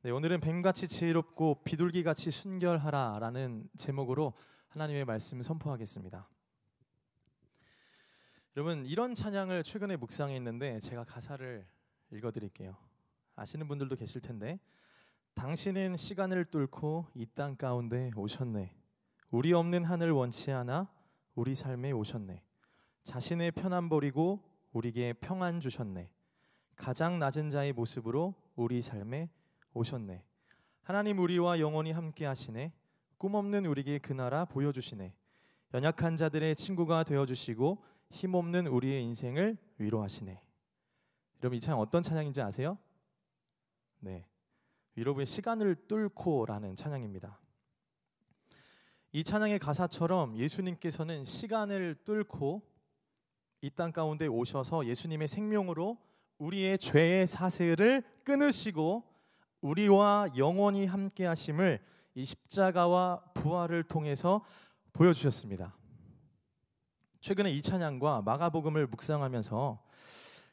네, 오늘은 뱀같이 지혜롭고 비둘기같이 순결하라 라는 제목으로 하나님의 말씀을 선포하겠습니다. 여러분, 이런 찬양을 최근에 묵상했는데 제가 가사를 읽어드릴게요. 아시는 분들도 계실 텐데, 당신은 시간을 뚫고 이 땅 가운데 오셨네. 우리 없는 하늘 원치 않아 우리 삶에 오셨네. 자신의 편안 버리고 우리에게 평안 주셨네. 가장 낮은 자의 모습으로 우리 삶에 오셨네. 하나님, 우리와 영원히 함께 하시네. 꿈없는 우리에게 그 나라 보여주시네. 연약한 자들의 친구가 되어주시고 힘없는 우리의 인생을 위로하시네. 여러분, 이 찬양 어떤 찬양인지 아세요? 네, 여러분의 시간을 뚫고라는 찬양입니다. 이 찬양의 가사처럼 예수님께서는 시간을 뚫고 이 땅 가운데 오셔서 예수님의 생명으로 우리의 죄의 사슬을 끊으시고 우리와 영원히 함께 하심을 이 십자가와 부활을 통해서 보여주셨습니다. 최근에 이 찬양과 마가복음을 묵상하면서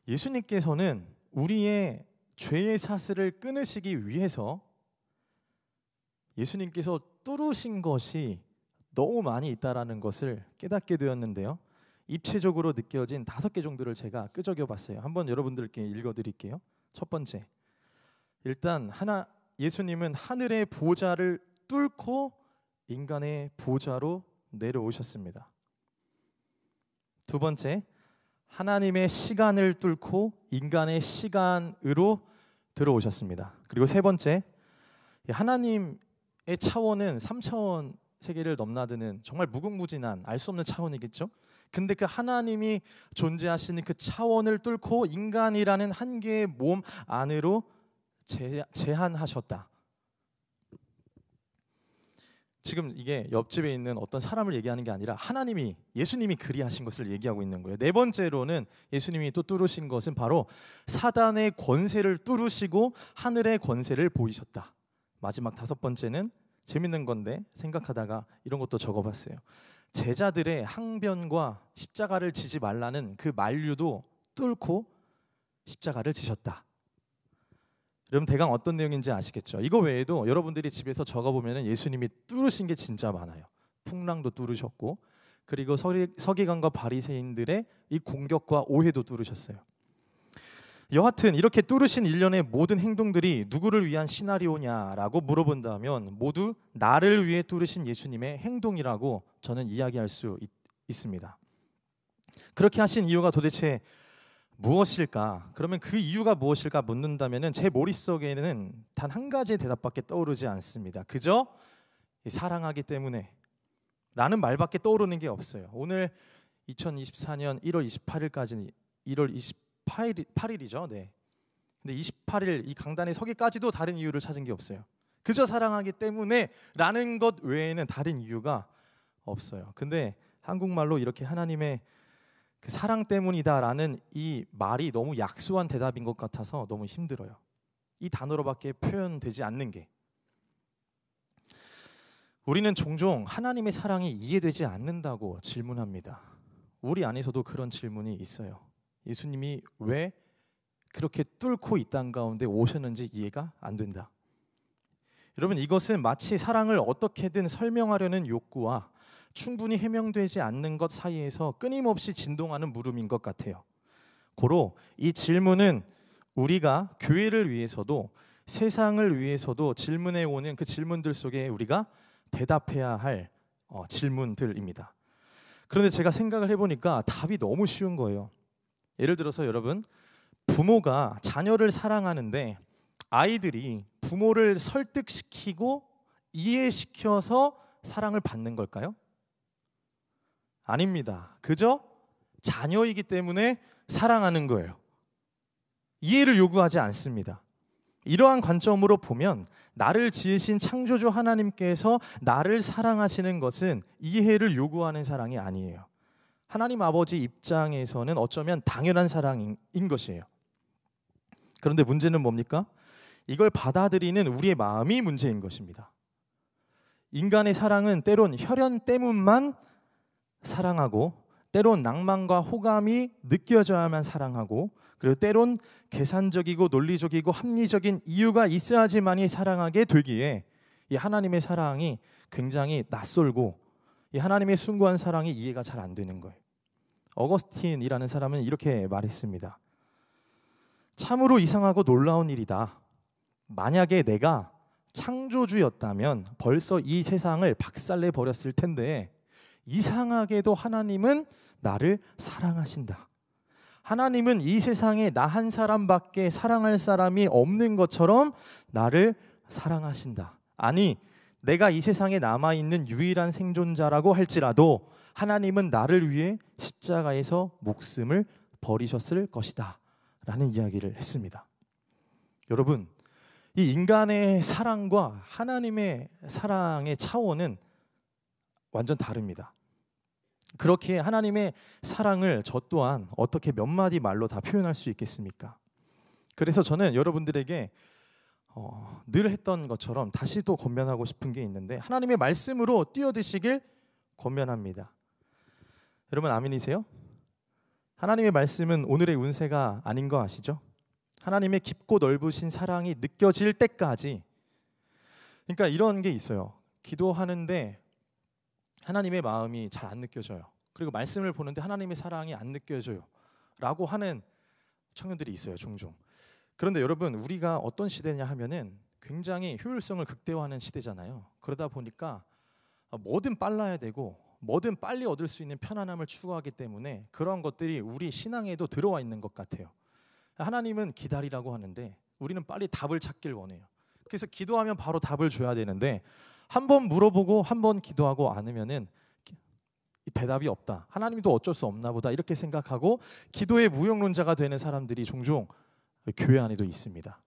예수님께서는 우리의 죄의 사슬을 끊으시기 위해서 예수님께서 뚫으신 것이 너무 많이 있다라는 것을 깨닫게 되었는데요. 입체적으로 느껴진 5개 정도를 제가 끄적여 봤어요. 한번 여러분들께 읽어드릴게요. 첫 번째, 일단 예수님은 하늘의 보좌를 뚫고 인간의 보좌로 내려오셨습니다. 두 번째, 하나님의 시간을 뚫고 인간의 시간으로 들어오셨습니다. 그리고 세 번째, 하나님의 차원은 3차원 세계를 넘나드는 정말 무궁무진한 알 수 없는 차원이겠죠. 근데 그 하나님이 존재하시는 그 차원을 뚫고 인간이라는 한 개의 몸 안으로 제한하셨다. 지금 이게 옆집에 있는 어떤 사람을 얘기하는 게 아니라 예수님이 그리하신 것을 얘기하고 있는 거예요. 네 번째로는 예수님이 또 뚫으신 것은 바로 사단의 권세를 뚫으시고 하늘의 권세를 보이셨다. 마지막 5번째는 재밌는 건데 생각하다가 이런 것도 적어봤어요. 제자들의 항변과 십자가를 지지 말라는 그 만류도 뚫고 십자가를 지셨다. 여러분, 대강 어떤 내용인지 아시겠죠? 이거 외에도 여러분들이 집에서 적어보면 예수님이 뚫으신 게 진짜 많아요. 풍랑도 뚫으셨고, 그리고 서기관과 바리새인들의 이 공격과 오해도 뚫으셨어요. 여하튼 이렇게 뚫으신 일련의 모든 행동들이 누구를 위한 시나리오냐라고 물어본다면 모두 나를 위해 뚫으신 예수님의 행동이라고 저는 이야기할 수 있습니다. 그렇게 하신 이유가 도대체 무엇일까? 그러면 그 이유가 무엇일까 묻는다면 제 머릿속에는 단 한 가지의 대답밖에 떠오르지 않습니다. 그저 사랑하기 때문에 라는 말밖에 떠오르는 게 없어요. 오늘 2024년 1월 28일까지 1월 28일이죠. 네. 근데 28일 이 강단에 서기까지도 다른 이유를 찾은 게 없어요. 그저 사랑하기 때문에 라는 것 외에는 다른 이유가 없어요. 근데 한국말로 이렇게 하나님의 그 사랑 때문이다라는 이 말이 너무 약소한 대답인 것 같아서 너무 힘들어요. 이 단어로밖에 표현되지 않는 게. 우리는 종종 하나님의 사랑이 이해되지 않는다고 질문합니다. 우리 안에서도 그런 질문이 있어요. 예수님이 왜 그렇게 뚫고 이 땅 가운데 오셨는지 이해가 안 된다. 여러분, 이것은 마치 사랑을 어떻게든 설명하려는 욕구와 충분히 해명되지 않는 것 사이에서 끊임없이 진동하는 물음인 것 같아요. 고로 이 질문은 우리가 교회를 위해서도 세상을 위해서도 질문해 오는 그 질문들 속에 우리가 대답해야 할 질문들입니다. 그런데 제가 생각을 해보니까 답이 너무 쉬운 거예요. 예를 들어서 여러분, 부모가 자녀를 사랑하는데 아이들이 부모를 설득시키고 이해시켜서 사랑을 받는 걸까요? 아닙니다. 그저 자녀이기 때문에 사랑하는 거예요. 이해를 요구하지 않습니다. 이러한 관점으로 보면 나를 지으신 창조주 하나님께서 나를 사랑하시는 것은 이해를 요구하는 사랑이 아니에요. 하나님 아버지 입장에서는 어쩌면 당연한 사랑인 것이에요. 그런데 문제는 뭡니까? 이걸 받아들이는 우리의 마음이 문제인 것입니다. 인간의 사랑은 때론 혈연 때문만 사랑하고 때론 낭만과 호감이 느껴져야만 사랑하고 그리고 때론 계산적이고 논리적이고 합리적인 이유가 있어야지만이 사랑하게 되기에 이 하나님의 사랑이 굉장히 낯설고 이 하나님의 숭고한 사랑이 이해가 잘 안 되는 거예요. 어거스틴이라는 사람은 이렇게 말했습니다. 참으로 이상하고 놀라운 일이다. 만약에 내가 창조주였다면 벌써 이 세상을 박살내 버렸을 텐데 이상하게도 하나님은 나를 사랑하신다. 하나님은 이 세상에 나 한 사람밖에 사랑할 사람이 없는 것처럼 나를 사랑하신다. 아니, 내가 이 세상에 남아있는 유일한 생존자라고 할지라도 하나님은 나를 위해 십자가에서 목숨을 버리셨을 것이다 라는 이야기를 했습니다. 여러분, 이 인간의 사랑과 하나님의 사랑의 차원은 완전 다릅니다. 그렇게 하나님의 사랑을 저 또한 어떻게 몇 마디 말로 다 표현할 수 있겠습니까? 그래서 저는 여러분들에게 늘 했던 것처럼 다시 또 권면하고 싶은 게 있는데 하나님의 말씀으로 뛰어드시길 권면합니다. 여러분 아멘이세요? 하나님의 말씀은 오늘의 운세가 아닌 거 아시죠? 하나님의 깊고 넓으신 사랑이 느껴질 때까지. 그러니까 이런 게 있어요. 기도하는데 하나님의 마음이 잘 안 느껴져요. 그리고 말씀을 보는데 하나님의 사랑이 안 느껴져요 라고 하는 청년들이 있어요, 종종. 그런데 여러분, 우리가 어떤 시대냐 하면은 굉장히 효율성을 극대화하는 시대잖아요. 그러다 보니까 뭐든 빨라야 되고 뭐든 빨리 얻을 수 있는 편안함을 추구하기 때문에 그런 것들이 우리 신앙에도 들어와 있는 것 같아요. 하나님은 기다리라고 하는데 우리는 빨리 답을 찾길 원해요. 그래서 기도하면 바로 답을 줘야 되는데 한 번 물어보고 한 번 기도하고 않으면은 대답이 없다. 하나님도 어쩔 수 없나 보다 이렇게 생각하고 기도의 무용론자가 되는 사람들이 종종 교회 안에도 있습니다.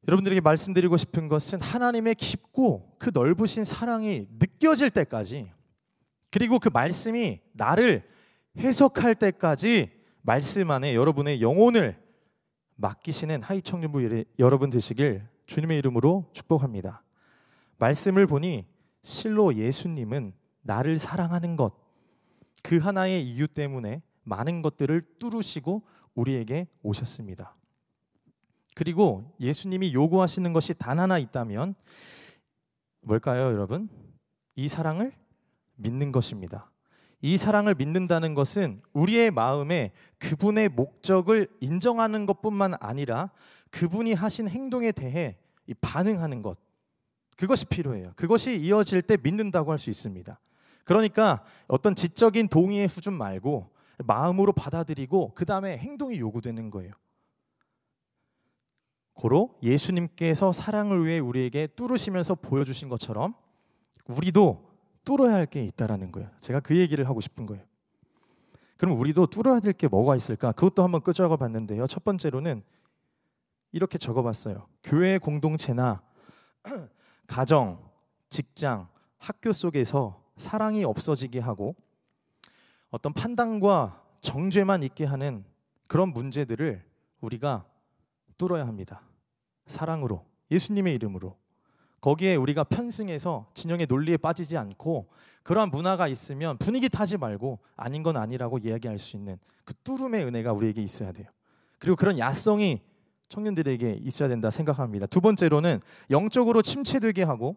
여러분들에게 말씀드리고 싶은 것은 하나님의 깊고 그 넓으신 사랑이 느껴질 때까지, 그리고 그 말씀이 나를 해석할 때까지 말씀 안에 여러분의 영혼을 맡기시는 하이 청년부 여러분 되시길 주님의 이름으로 축복합니다. 말씀을 보니 실로 예수님은 나를 사랑하는 것, 그 하나의 이유 때문에 많은 것들을 뚫으시고 우리에게 오셨습니다. 그리고 예수님이 요구하시는 것이 단 하나 있다면 뭘까요, 여러분? 이 사랑을 믿는 것입니다. 이 사랑을 믿는다는 것은 우리의 마음에 그분의 목적을 인정하는 것뿐만 아니라 그분이 하신 행동에 대해 반응하는 것, 그것이 필요해요. 그것이 이어질 때 믿는다고 할 수 있습니다. 그러니까 어떤 지적인 동의의 수준 말고 마음으로 받아들이고 그 다음에 행동이 요구되는 거예요. 고로 예수님께서 사랑을 위해 우리에게 뚫으시면서 보여주신 것처럼 우리도 뚫어야 할 게 있다라는 거예요. 제가 그 얘기를 하고 싶은 거예요. 그럼 우리도 뚫어야 될 게 뭐가 있을까? 그것도 한번 끄적어 봤는데요. 첫 번째로는 이렇게 적어봤어요. 교회 공동체나 가정, 직장, 학교 속에서 사랑이 없어지게 하고 어떤 판단과 정죄만 있게 하는 그런 문제들을 우리가 뚫어야 합니다. 사랑으로, 예수님의 이름으로. 거기에 우리가 편승해서 진영의 논리에 빠지지 않고 그러한 문화가 있으면 분위기 타지 말고 아닌 건 아니라고 이야기할 수 있는 그 뚫음의 은혜가 우리에게 있어야 돼요. 그리고 그런 야성이 청년들에게 있어야 된다 생각합니다. 두 번째로는 영적으로 침체되게 하고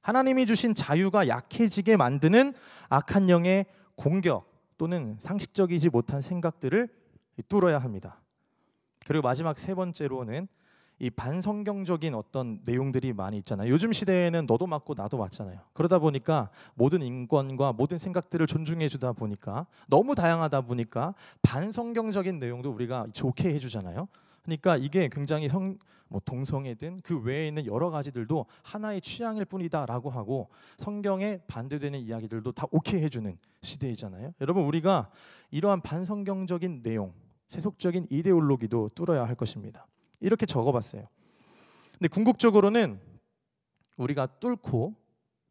하나님이 주신 자유가 약해지게 만드는 악한 영의 공격 또는 상식적이지 못한 생각들을 뚫어야 합니다. 그리고 마지막 세 번째로는 이 반성경적인 어떤 내용들이 많이 있잖아요. 요즘 시대에는 너도 맞고 나도 맞잖아요. 그러다 보니까 모든 인권과 모든 생각들을 존중해 주다 보니까 너무 다양하다 보니까 반성경적인 내용도 우리가 좋게 해주잖아요. 그러니까 이게 굉장히 동성애든 그 외에 있는 여러 가지들도 하나의 취향일 뿐이다라고 하고 성경에 반대되는 이야기들도 다 오케이 해주는 시대이잖아요. 여러분, 우리가 이러한 반성경적인 내용, 세속적인 이데올로기도 뚫어야 할 것입니다. 이렇게 적어봤어요. 근데 궁극적으로는 우리가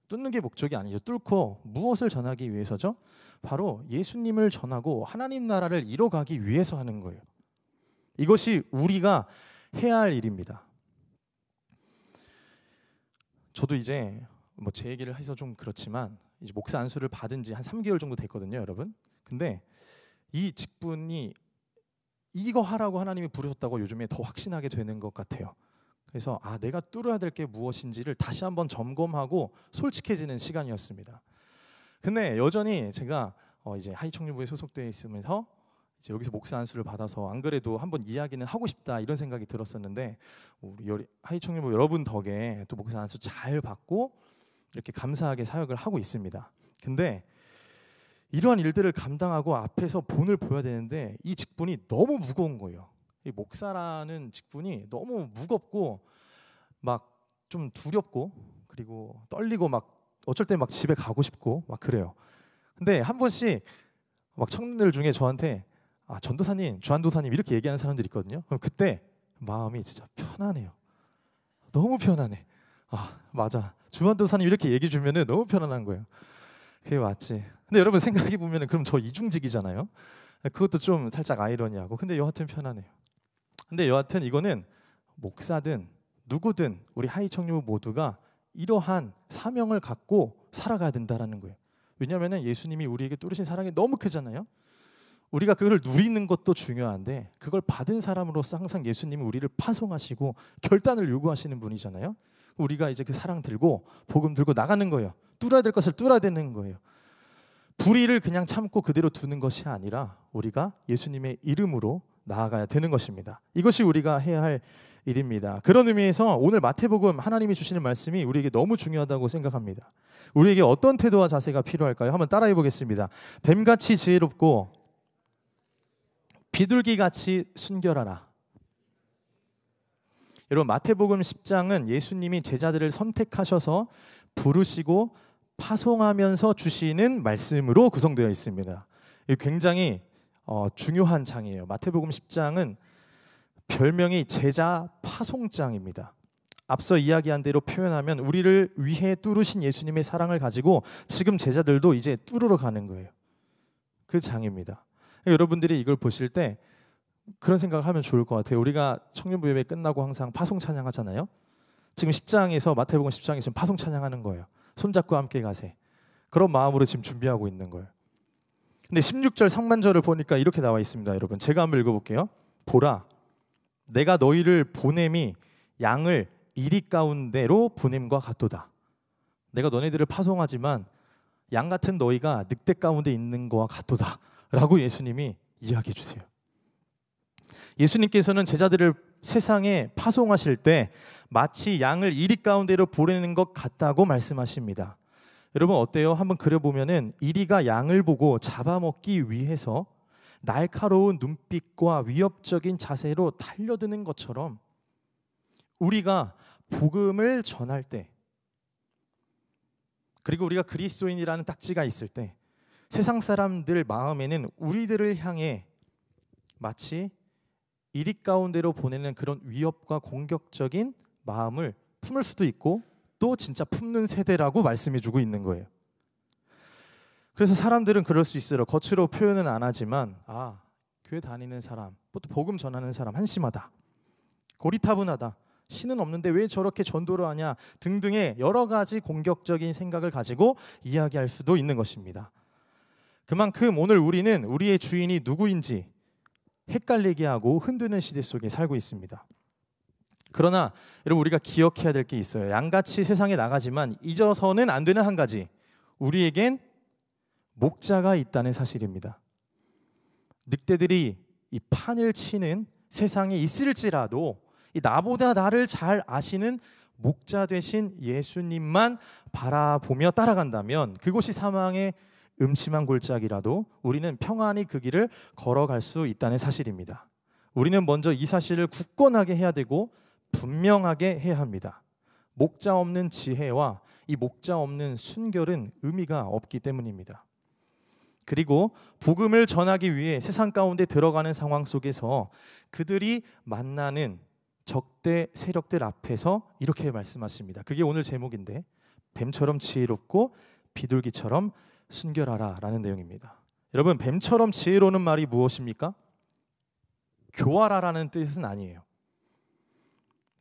뚫는 게 목적이 아니죠. 뚫고 무엇을 전하기 위해서죠? 바로 예수님을 전하고 하나님 나라를 이뤄가기 위해서 하는 거예요. 이것이 우리가 해야 할 일입니다. 저도 이제 제 얘기를 해서 좀 그렇지만 이제 목사 안수를 받은 지 한 3개월 정도 됐거든요, 여러분. 근데 이 직분이 이거 하라고 하나님이 부르셨다고 요즘에 더 확신하게 되는 것 같아요. 그래서 내가 뚫어야 될 게 무엇인지를 다시 한번 점검하고 솔직해지는 시간이었습니다. 근데 여전히 제가 이제 하이청년부에 소속되어 있으면서 이제 여기서 목사 안수를 받아서 안 그래도 한번 이야기는 하고 싶다 이런 생각이 들었었는데, 우리 하이청년부 여러분 덕에 또 목사 안수 잘 받고 이렇게 감사하게 사역을 하고 있습니다. 근데 이러한 일들을 감당하고 앞에서 본을 보여야 되는데 이 직분이 너무 무거운 거예요. 이 목사라는 직분이 너무 무겁고 막 좀 두렵고 그리고 떨리고 막 어쩔 때 막 집에 가고 싶고 막 그래요. 근데 한 번씩 막 청년들 중에 저한테 전도사님, 주한도사님 이렇게 얘기하는 사람들이 있거든요. 그럼 그때 마음이 진짜 편안해요. 너무 편안해. 맞아. 주한도사님 이렇게 얘기해 주면은 너무 편안한 거예요. 그게 맞지. 근데 여러분 생각해 보면은 그럼 저 이중직이잖아요. 그것도 좀 살짝 아이러니하고. 근데 여하튼 편안해요. 근데 여하튼 이거는 목사든 누구든 우리 하이청년부 모두가 이러한 사명을 갖고 살아가야 된다라는 거예요. 왜냐하면 예수님이 우리에게 뚫으신 사랑이 너무 크잖아요. 우리가 그걸 누리는 것도 중요한데 그걸 받은 사람으로서 항상 예수님은 우리를 파송하시고 결단을 요구하시는 분이잖아요. 우리가 이제 그 사랑 들고 복음 들고 나가는 거예요. 뚫어야 될 것을 뚫어야 되는 거예요. 불의를 그냥 참고 그대로 두는 것이 아니라 우리가 예수님의 이름으로 나아가야 되는 것입니다. 이것이 우리가 해야 할 일입니다. 그런 의미에서 오늘 마태복음 하나님이 주시는 말씀이 우리에게 너무 중요하다고 생각합니다. 우리에게 어떤 태도와 자세가 필요할까요? 한번 따라해 보겠습니다. 뱀같이 지혜롭고 비둘기같이 순결하라. 여러분, 마태복음 10장은 예수님이 제자들을 선택하셔서 부르시고 파송하면서 주시는 말씀으로 구성되어 있습니다. 굉장히 중요한 장이에요. 마태복음 10장은 별명이 제자 파송장입니다. 앞서 이야기한 대로 표현하면 우리를 위해 뚫으신 예수님의 사랑을 가지고 지금 제자들도 이제 뚫으러 가는 거예요. 그 장입니다. 여러분들이 이걸 보실 때 그런 생각을 하면 좋을 것 같아요. 우리가 청년부 예배 끝나고 항상 파송 찬양하잖아요. 지금 10장에서 마태복음 10장에서 지금 파송 찬양하는 거예요. 손잡고 함께 가세. 그런 마음으로 지금 준비하고 있는 거예요. 근데 16절 상반절을 보니까 이렇게 나와 있습니다. 여러분, 제가 한번 읽어볼게요. 보라, 내가 너희를 보냄이 양을 이리 가운데로 보냄과 같도다. 내가 너네들을 파송하지만 양 같은 너희가 늑대 가운데 있는 거와 같도다 라고 예수님이 이야기해 주세요. 예수님께서는 제자들을 세상에 파송하실 때 마치 양을 이리 가운데로 보내는 것 같다고 말씀하십니다. 여러분 어때요? 한번 그려보면은 이리가 양을 보고 잡아먹기 위해서 날카로운 눈빛과 위협적인 자세로 달려드는 것처럼 우리가 복음을 전할 때, 그리고 우리가 그리스도인이라는 딱지가 있을 때 세상 사람들 마음에는 우리들을 향해 마치 이리 가운데로 보내는 그런 위협과 공격적인 마음을 품을 수도 있고 또 진짜 품는 세대라고 말씀해주고 있는 거예요. 그래서 사람들은 그럴 수 있어요. 겉으로 표현은 안 하지만 교회 다니는 사람, 또 복음 전하는 사람 한심하다, 고리타분하다, 신은 없는데 왜 저렇게 전도를 하냐 등등의 여러 가지 공격적인 생각을 가지고 이야기할 수도 있는 것입니다. 그만큼 오늘 우리는 우리의 주인이 누구인지 헷갈리게 하고 흔드는 시대 속에 살고 있습니다. 그러나 여러분, 우리가 기억해야 될 게 있어요. 양같이 세상에 나가지만 잊어서는 안 되는 한 가지, 우리에겐 목자가 있다는 사실입니다. 늑대들이 이 판을 치는 세상에 있을지라도 이 나보다 나를 잘 아시는 목자 되신 예수님만 바라보며 따라간다면 그곳이 사망의 음침한 골짜기라도 우리는 평안히 그 길을 걸어갈 수 있다는 사실입니다. 우리는 먼저 이 사실을 굳건하게 해야 되고 분명하게 해야 합니다. 목자 없는 지혜와 이 목자 없는 순결은 의미가 없기 때문입니다. 그리고 복음을 전하기 위해 세상 가운데 들어가는 상황 속에서 그들이 만나는 적대 세력들 앞에서 이렇게 말씀하십니다. 그게 오늘 제목인데, 뱀처럼 지혜롭고 비둘기처럼 순결하라 라는 내용입니다. 여러분, 뱀처럼 지혜로운 말이 무엇입니까? 교활하라는 뜻은 아니에요.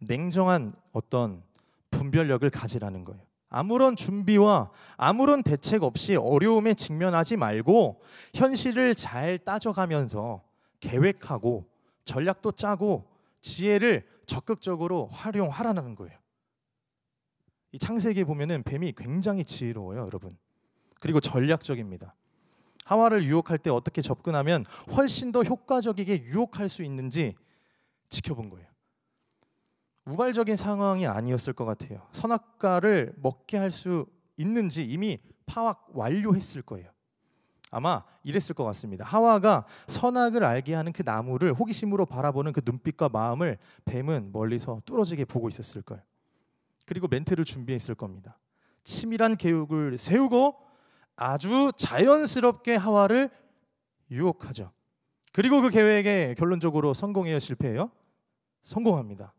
냉정한 어떤 분별력을 가지라는 거예요. 아무런 준비와 아무런 대책 없이 어려움에 직면하지 말고 현실을 잘 따져가면서 계획하고 전략도 짜고 지혜를 적극적으로 활용하라는 거예요. 이 창세기에 보면은 뱀이 굉장히 지혜로워요, 여러분. 그리고 전략적입니다. 하와를 유혹할 때 어떻게 접근하면 훨씬 더 효과적이게 유혹할 수 있는지 지켜본 거예요. 우발적인 상황이 아니었을 것 같아요. 선악과를 먹게 할 수 있는지 이미 파악 완료했을 거예요. 아마 이랬을 것 같습니다. 하와가 선악을 알게 하는 그 나무를 호기심으로 바라보는 그 눈빛과 마음을 뱀은 멀리서 뚫어지게 보고 있었을 거예요. 그리고 멘트를 준비했을 겁니다. 치밀한 계획을 세우고 아주 자연스럽게 하와를 유혹하죠. 그리고 그 계획에 결론적으로 성공해요, 실패해요? 성공합니다.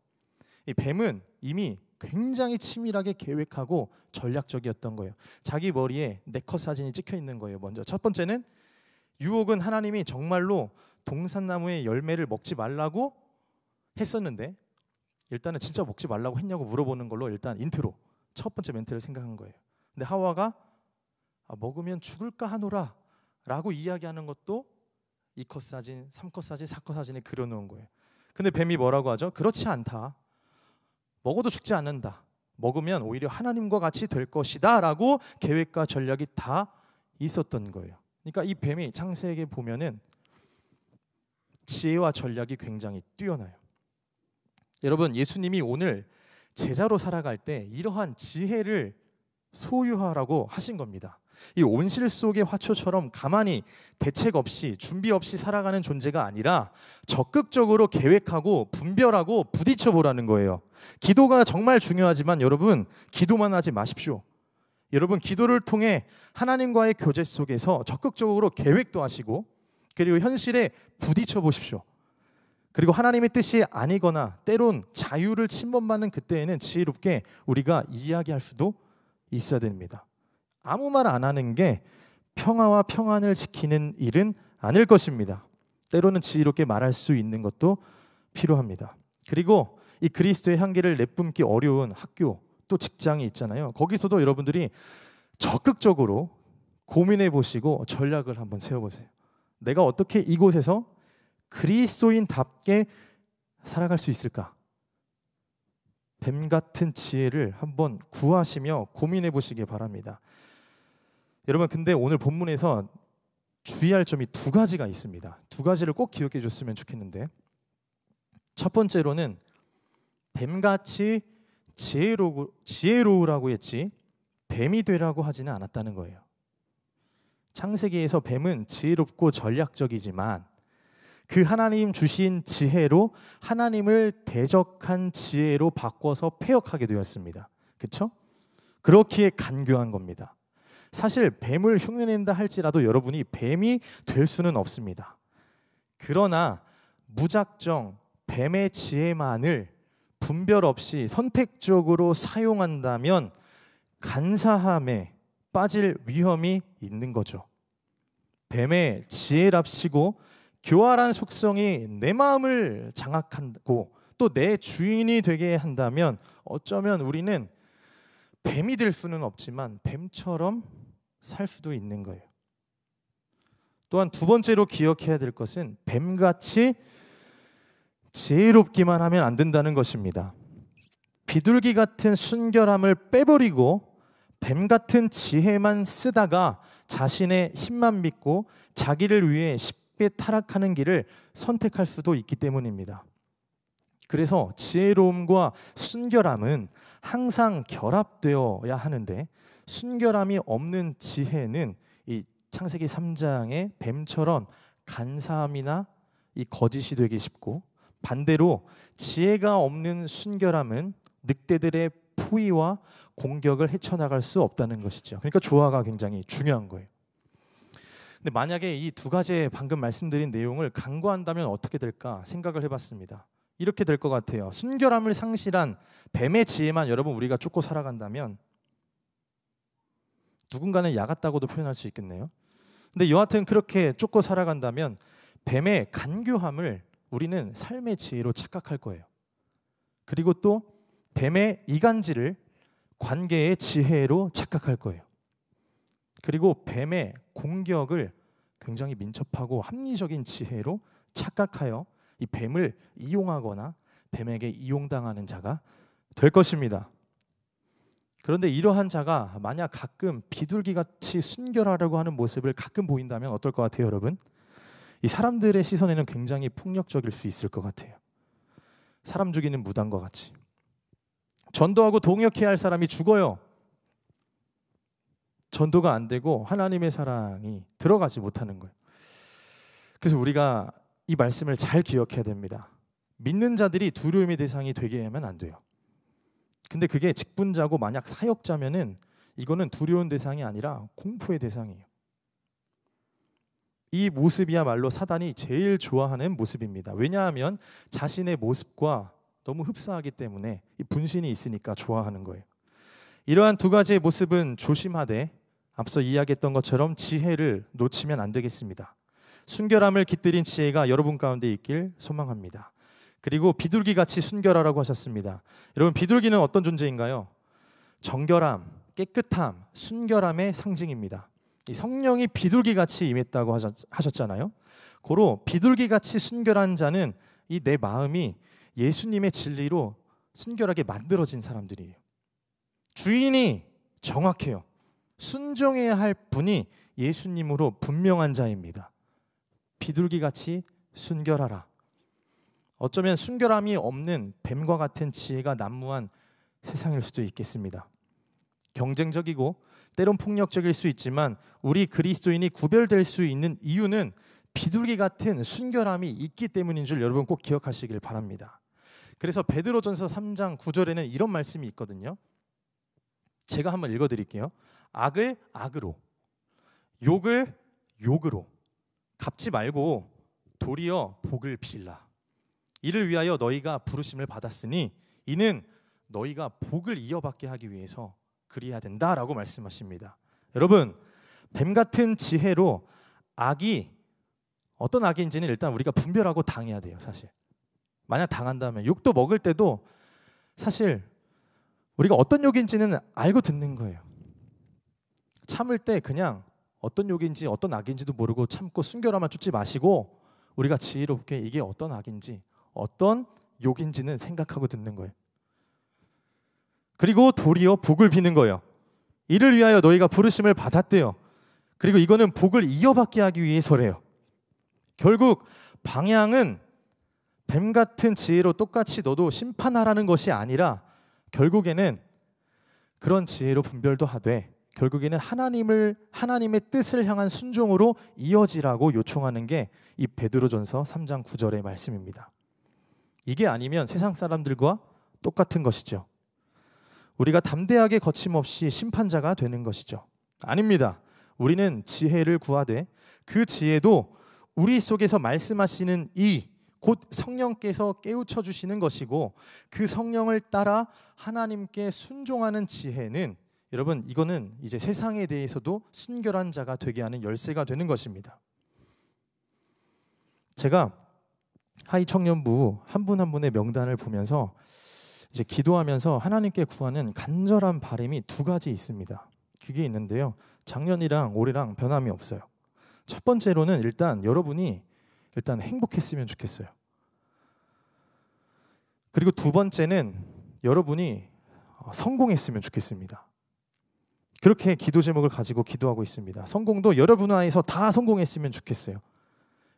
이 뱀은 이미 굉장히 치밀하게 계획하고 전략적이었던 거예요. 자기 머리에 4컷 사진이 찍혀 있는 거예요. 먼저 첫 번째는 유혹은 하나님이 정말로 동산나무의 열매를 먹지 말라고 했었는데 일단은 진짜 먹지 말라고 했냐고 물어보는 걸로 일단 인트로 첫 번째 멘트를 생각한 거예요. 근데 하와가 먹으면 죽을까 하노라 라고 이야기하는 것도 2컷 사진, 3컷 사진, 4컷 사진에 그려놓은 거예요. 근데 뱀이 뭐라고 하죠? 그렇지 않다. 먹어도 죽지 않는다. 먹으면 오히려 하나님과 같이 될 것이다 라고 계획과 전략이 다 있었던 거예요. 그러니까 이 뱀이 창세기에 보면은 지혜와 전략이 굉장히 뛰어나요. 여러분, 예수님이 오늘 제자로 살아갈 때 이러한 지혜를 소유하라고 하신 겁니다. 이 온실 속의 화초처럼 가만히 대책 없이 준비 없이 살아가는 존재가 아니라 적극적으로 계획하고 분별하고 부딪혀 보라는 거예요. 기도가 정말 중요하지만 여러분, 기도만 하지 마십시오. 여러분, 기도를 통해 하나님과의 교제 속에서 적극적으로 계획도 하시고 그리고 현실에 부딪혀 보십시오. 그리고 하나님의 뜻이 아니거나 때론 자유를 침범받는 그때에는 지혜롭게 우리가 이야기할 수도 있어야 됩니다. 아무 말 안 하는 게 평화와 평안을 지키는 일은 아닐 것입니다. 때로는 지혜롭게 말할 수 있는 것도 필요합니다. 그리고 이 그리스도의 향기를 내뿜기 어려운 학교 또 직장이 있잖아요. 거기서도 여러분들이 적극적으로 고민해 보시고 전략을 한번 세워보세요. 내가 어떻게 이곳에서 그리스도인답게 살아갈 수 있을까? 뱀 같은 지혜를 한번 구하시며 고민해 보시기 바랍니다. 여러분, 근데 오늘 본문에서 주의할 점이 2가지가 있습니다. 2가지를 꼭 기억해 줬으면 좋겠는데, 첫 번째로는 뱀같이 지혜로우라고 했지 뱀이 되라고 하지는 않았다는 거예요. 창세기에서 뱀은 지혜롭고 전략적이지만 그 하나님 주신 지혜로 하나님을 대적한 지혜로 바꿔서 폐역하게 되었습니다. 그렇죠? 그렇기에 간교한 겁니다. 사실 뱀을 흉내낸다 할지라도 여러분이 뱀이 될 수는 없습니다. 그러나 무작정 뱀의 지혜만을 분별 없이 선택적으로 사용한다면 간사함에 빠질 위험이 있는 거죠. 뱀의 지혜랍시고 교활한 속성이 내 마음을 장악하고 또 내 주인이 되게 한다면 어쩌면 우리는 뱀이 될 수는 없지만 뱀처럼 살 수도 있는 거예요. 또한 2번째로 기억해야 될 것은 뱀같이 지혜롭기만 하면 안 된다는 것입니다. 비둘기 같은 순결함을 빼버리고 뱀 같은 지혜만 쓰다가 자신의 힘만 믿고 자기를 위해 쉽게 타락하는 길을 선택할 수도 있기 때문입니다. 그래서 지혜로움과 순결함은 항상 결합되어야 하는데 순결함이 없는 지혜는 이 창세기 3장의 뱀처럼 간사함이나 이 거짓이 되기 쉽고, 반대로 지혜가 없는 순결함은 늑대들의 포위와 공격을 헤쳐나갈 수 없다는 것이죠. 그러니까 조화가 굉장히 중요한 거예요. 근데 만약에 이 2가지 방금 말씀드린 내용을 간과한다면 어떻게 될까 생각을 해봤습니다. 이렇게 될 것 같아요. 순결함을 상실한 뱀의 지혜만 여러분 우리가 쫓고 살아간다면 누군가는 야 같다고도 표현할 수 있겠네요. 근데 여하튼 그렇게 쫓고 살아간다면 뱀의 간교함을 우리는 삶의 지혜로 착각할 거예요. 그리고 또 뱀의 이간질을 관계의 지혜로 착각할 거예요. 그리고 뱀의 공격을 굉장히 민첩하고 합리적인 지혜로 착각하여 이 뱀을 이용하거나 뱀에게 이용당하는 자가 될 것입니다. 그런데 이러한 자가 만약 가끔 비둘기같이 순결하려고 하는 모습을 가끔 보인다면 어떨 것 같아요, 여러분? 이 사람들의 시선에는 굉장히 폭력적일 수 있을 것 같아요. 사람 죽이는 무당과 같이. 전도하고 동역해야 할 사람이 죽어요. 전도가 안 되고 하나님의 사랑이 들어가지 못하는 거예요. 그래서 우리가 이 말씀을 잘 기억해야 됩니다. 믿는 자들이 두려움의 대상이 되게 하면 안 돼요. 근데 그게 직분자고 만약 사역자면은 이거는 두려운 대상이 아니라 공포의 대상이에요. 이 모습이야말로 사단이 제일 좋아하는 모습입니다. 왜냐하면 자신의 모습과 너무 흡사하기 때문에 이 분신이 있으니까 좋아하는 거예요. 이러한 두 가지의 모습은 조심하되 앞서 이야기했던 것처럼 지혜를 놓치면 안 되겠습니다. 순결함을 깃들인 지혜가 여러분 가운데 있길 소망합니다. 그리고 비둘기같이 순결하라고 하셨습니다. 여러분, 비둘기는 어떤 존재인가요? 정결함, 깨끗함, 순결함의 상징입니다. 이 성령이 비둘기같이 임했다고 하셨잖아요. 고로 비둘기같이 순결한 자는 이 내 마음이 예수님의 진리로 순결하게 만들어진 사람들이에요. 주인이 정확해요. 순종해야 할 분이 예수님으로 분명한 자입니다. 비둘기같이 순결하라. 어쩌면 순결함이 없는 뱀과 같은 지혜가 난무한 세상일 수도 있겠습니다. 경쟁적이고 때론 폭력적일 수 있지만 우리 그리스도인이 구별될 수 있는 이유는 비둘기 같은 순결함이 있기 때문인 줄 여러분 꼭 기억하시길 바랍니다. 그래서 베드로전서 3장 9절에는 이런 말씀이 있거든요. 제가 한번 읽어드릴게요. 악을 악으로, 욕을 욕으로 갚지 말고 도리어 복을 빌라. 이를 위하여 너희가 부르심을 받았으니 이는 너희가 복을 이어받게 하기 위해서 그리해야 된다라고 말씀하십니다. 여러분, 뱀 같은 지혜로 악이 어떤 악인지는 일단 우리가 분별하고 당해야 돼요. 사실 만약 당한다면 욕도 먹을 때도 사실 우리가 어떤 욕인지는 알고 듣는 거예요. 참을 때 그냥 어떤 욕인지 어떤 악인지도 모르고 참고 순결함만 쫓지 마시고 우리가 지혜롭게 이게 어떤 악인지 어떤 욕인지는 생각하고 듣는 거예요. 그리고 도리어 복을 비는 거예요. 이를 위하여 너희가 부르심을 받았대요. 그리고 이거는 복을 이어받게 하기 위해서래요. 결국 방향은 뱀 같은 지혜로 똑같이 너도 심판하라는 것이 아니라 결국에는 그런 지혜로 분별도 하되 결국에는 하나님의 뜻을 향한 순종으로 이어지라고 요청하는 게 이 베드로전서 3장 9절의 말씀입니다. 이게 아니면 세상 사람들과 똑같은 것이죠. 우리가 담대하게 거침없이 심판자가 되는 것이죠. 아닙니다. 우리는 지혜를 구하되 그 지혜도 우리 속에서 말씀하시는 이 곧 성령께서 깨우쳐 주시는 것이고 그 성령을 따라 하나님께 순종하는 지혜는 여러분 이거는 이제 세상에 대해서도 순결한 자가 되게 하는 열쇠가 되는 것입니다. 제가 하이 청년부 한 분 한 분의 명단을 보면서 이제 기도하면서 하나님께 구하는 간절한 바람이 두 가지 있습니다. 그게 있는데요. 작년이랑 올해랑 변함이 없어요. 첫 번째로는 일단 여러분이 행복했으면 좋겠어요. 그리고 두 번째는 여러분이 성공했으면 좋겠습니다. 그렇게 기도 제목을 가지고 기도하고 있습니다. 성공도 여러분 안에서 다 성공했으면 좋겠어요.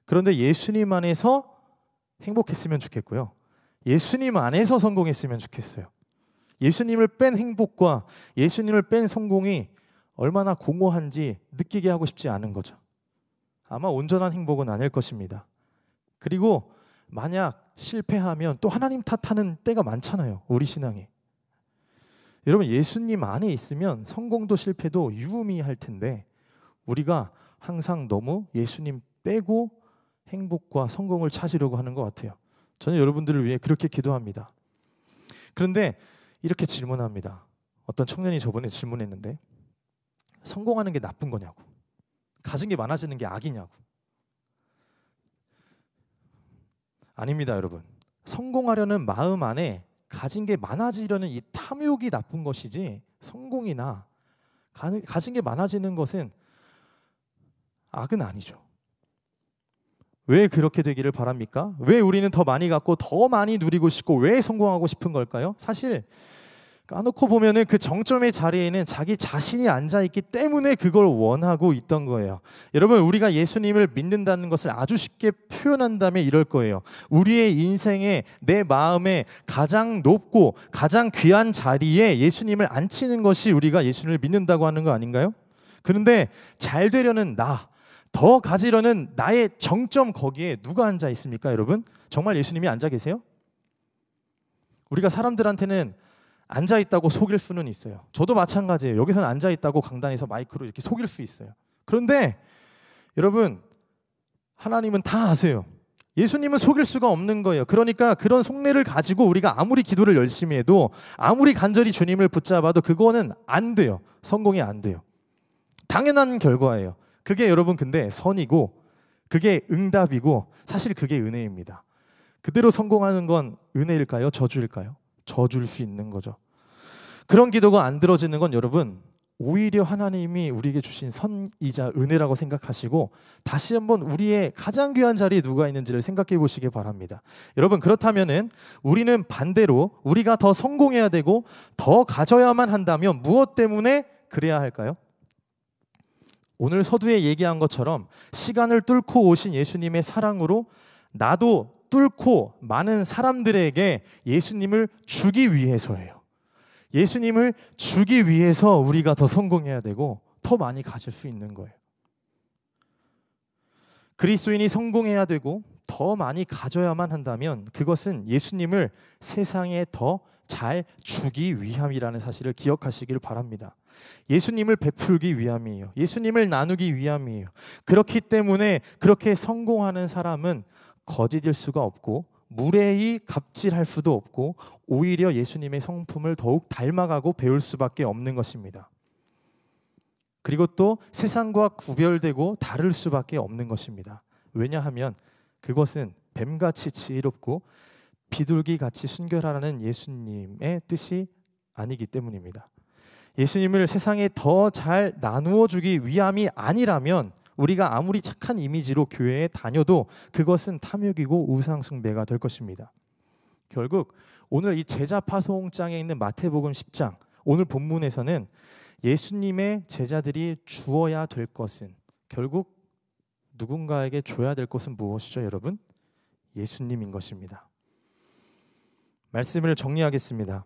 그런데 예수님 안에서 행복했으면 좋겠고요. 예수님 안에서 성공했으면 좋겠어요. 예수님을 뺀 행복과 예수님을 뺀 성공이 얼마나 공허한지 느끼게 하고 싶지 않은 거죠. 아마 온전한 행복은 아닐 것입니다. 그리고 만약 실패하면 또 하나님 탓하는 때가 많잖아요. 우리 신앙에. 여러분 예수님 안에 있으면 성공도 실패도 유의미할 텐데 우리가 항상 너무 예수님 빼고 행복과 성공을 찾으려고 하는 것 같아요. 저는 여러분들을 위해 그렇게 기도합니다. 그런데 이렇게 질문합니다. 어떤 청년이 저번에 질문했는데 성공하는 게 나쁜 거냐고, 가진 게 많아지는 게 악이냐고. 아닙니다, 여러분. 성공하려는 마음 안에 가진 게 많아지려는 이 탐욕이 나쁜 것이지 성공이나 가진 게 많아지는 것은 악은 아니죠. 왜 그렇게 되기를 바랍니까? 왜 우리는 더 많이 갖고 더 많이 누리고 싶고 왜 성공하고 싶은 걸까요? 사실 까놓고 보면은 그 정점의 자리에는 자기 자신이 앉아있기 때문에 그걸 원하고 있던 거예요. 여러분, 우리가 예수님을 믿는다는 것을 아주 쉽게 표현한다면 이럴 거예요. 우리의 인생에, 내 마음에 가장 높고 가장 귀한 자리에 예수님을 앉히는 것이 우리가 예수님을 믿는다고 하는 거 아닌가요? 그런데 잘 되려는 더 가지려는 나의 정점, 거기에 누가 앉아 있습니까, 여러분? 정말 예수님이 앉아 계세요? 우리가 사람들한테는 앉아 있다고 속일 수는 있어요. 저도 마찬가지예요. 여기서는 앉아 있다고 강단에서 마이크로 이렇게 속일 수 있어요. 그런데 여러분, 하나님은 다 아세요. 예수님은 속일 수가 없는 거예요. 그러니까 그런 속내를 가지고 우리가 아무리 기도를 열심히 해도, 아무리 간절히 주님을 붙잡아도 그거는 안 돼요. 성공이 안 돼요. 당연한 결과예요. 그게 여러분 근데 선이고, 그게 응답이고, 사실 그게 은혜입니다. 그대로 성공하는 건 은혜일까요? 저주일까요? 저주일 수 있는 거죠. 그런 기도가 안 들어지는 건 여러분, 오히려 하나님이 우리에게 주신 선이자 은혜라고 생각하시고 다시 한번 우리의 가장 귀한 자리에 누가 있는지를 생각해 보시기 바랍니다. 여러분, 그렇다면은 우리는 반대로 우리가 더 성공해야 되고 더 가져야만 한다면 무엇 때문에 그래야 할까요? 오늘 서두에 얘기한 것처럼 시간을 뚫고 오신 예수님의 사랑으로 나도 뚫고 많은 사람들에게 예수님을 주기 위해서예요. 예수님을 주기 위해서 우리가 더 성공해야 되고 더 많이 가질 수 있는 거예요. 그리스도인이 성공해야 되고 더 많이 가져야만 한다면 그것은 예수님을 세상에 더 잘 주기 위함이라는 사실을 기억하시길 바랍니다. 예수님을 베풀기 위함이에요. 예수님을 나누기 위함이에요. 그렇기 때문에 그렇게 성공하는 사람은 거짓일 수가 없고 무례히 갑질할 수도 없고 오히려 예수님의 성품을 더욱 닮아가고 배울 수밖에 없는 것입니다. 그리고 또 세상과 구별되고 다를 수밖에 없는 것입니다. 왜냐하면 그것은 뱀같이 지혜롭고 비둘기같이 순결하라는 예수님의 뜻이 아니기 때문입니다. 예수님을 세상에 더 잘 나누어 주기 위함이 아니라면 우리가 아무리 착한 이미지로 교회에 다녀도 그것은 탐욕이고 우상숭배가 될 것입니다. 결국 오늘 이 제자 파송장에 있는 마태복음 10장, 오늘 본문에서는 예수님의 제자들이 주어야 될 것은, 결국 누군가에게 줘야 될 것은 무엇이죠, 여러분? 예수님인 것입니다. 말씀을 정리하겠습니다.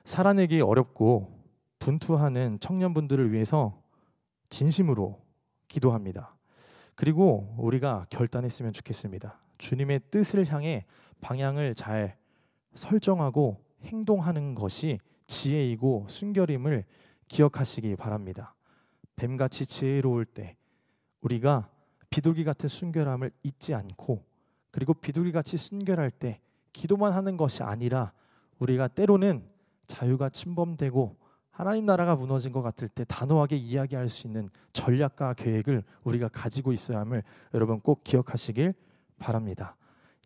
살아내기 어렵고 분투하는 청년분들을 위해서 진심으로 기도합니다. 그리고 우리가 결단했으면 좋겠습니다. 주님의 뜻을 향해 방향을 잘 설정하고 행동하는 것이 지혜이고 순결임을 기억하시기 바랍니다. 뱀같이 지혜로울 때 우리가 비둘기 같은 순결함을 잊지 않고, 그리고 비둘기같이 순결할 때 기도만 하는 것이 아니라 우리가 때로는 자유가 침범되고 하나님 나라가 무너진 것 같을 때 단호하게 이야기할 수 있는 전략과 계획을 우리가 가지고 있어야 함을 여러분 꼭 기억하시길 바랍니다.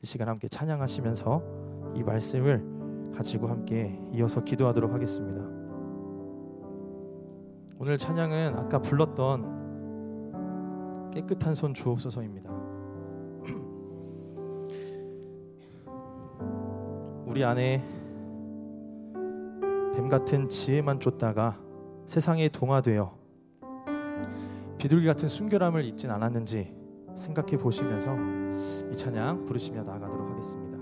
이 시간 함께 찬양하시면서 이 말씀을 가지고 함께 이어서 기도하도록 하겠습니다. 오늘 찬양은 아까 불렀던 깨끗한 손 주옵소서입니다. 우리 안에 뱀 같은 지혜만 쫓다가 세상에 동화되어 비둘기 같은 순결함을 잊진 않았는지 생각해 보시면서 이 찬양 부르시며 나아가도록 하겠습니다.